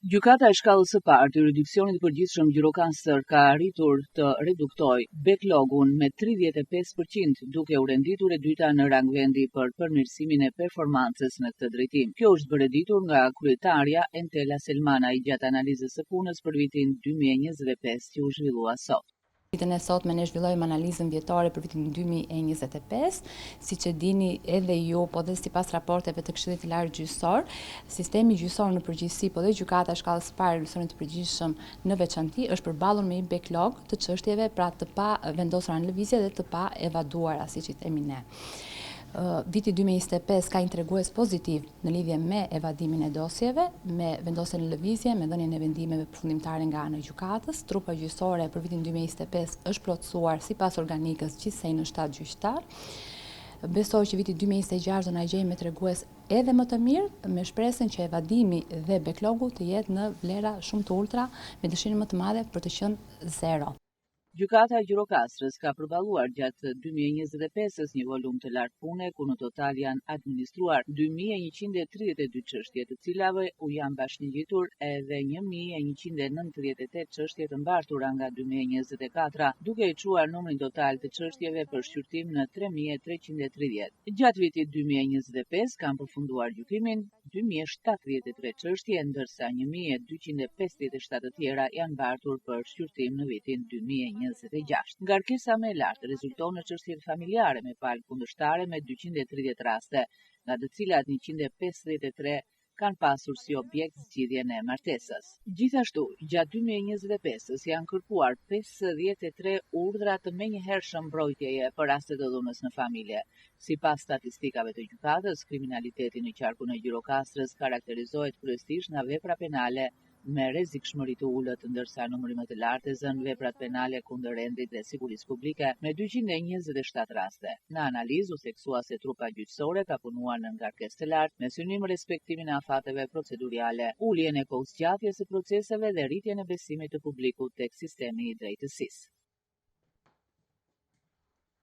Gjykata e shkallës së parë të jurisdiksionit të përgjithshëm Gjirokastër ka arritur të reduktojë backlogun me 35%, duke u renditur e dyta në rang vendi për përmirësimin e performancës në këtë drejtim. Kjo është bërë ditur nga kryetarja Entela Selmanaj gjatë analizës së punës për vitin 2025 që u zhvillua sot. Ditën e sotme ne zhvillojmë analizën vjetore për vitin 2025, siç e dini edhe ju, po dhe sipas raporteve të Këshillit të Lartë Gjyqësor, sistemi gjyqësor në përgjithësi, po dhe gjykata e shkallës së parë e jurisdiksionit të përgjithshëm në veçantë është përballur me një backlog të çështjeve, pra të pa vendosura në lëvizje dhe të pa evaduara, siç i themi ne. Viti 2025 ka një tregues pozitiv në lidhje me evadimin e dosjeve, me vendosjen në lëvizje, me dhënien e vendimeve përfundimtare nga ana e gjykatës. Trupa gjyqësore për vitin 2025 është plotësuar sipas organikës gjithsej në 7 gjyqtar. Besoj që viti 2026 do na gjejmë me tregues edhe më të mirë, me shpresën që evadimi dhe backlogu të jetë në vlera shumë të ultra, me dëshirën më të madhe për të qenë zero. Gjykata e Gjirokastrës ka përballuar gjatë 2025-s një volum të lartë pune, ku në total janë administruar 2132 çështje, të cilave u janë bashkëngjitur edhe 1198 çështje të mbartura nga 2024, duke i çuar numrin total të çështjeve për shqyrtim në 3330. Gjatë vitit 2025 kanë përfunduar gjykimin 2073 çështje, ndërsa 1257 të tjera janë mbartur për shqyrtim në vitin 2026. Ngarkesa më e lartë rezulton në çështjet familjare me palë kundërshtare me 230 raste, nga të cilat 153 kanë pasur si objekt zgjidhjen e martesës. Gjithashtu, gjatë 2025-s janë kërkuar 53 urdhra të menjëhershëm mbrojtjeje për raste të dhunës në familje. Sipas statistikave të gjykatës, kriminaliteti në qarkun e Gjirokastrës karakterizohet kryesisht nga vepra penale me rrezikshmëri të ulët, ndërsa numri më të lartë e zën veprat penale kundër rendit dhe sigurisë publike me 227 raste. Në analizë u theksua se trupa gjyqësore ka punuar në ngarkesë të lartë me synim respektimin e afateve proceduriale, uljen e kohëzgjatjes së proceseve dhe rritjen e besimit të publikut tek sistemi i drejtësisë.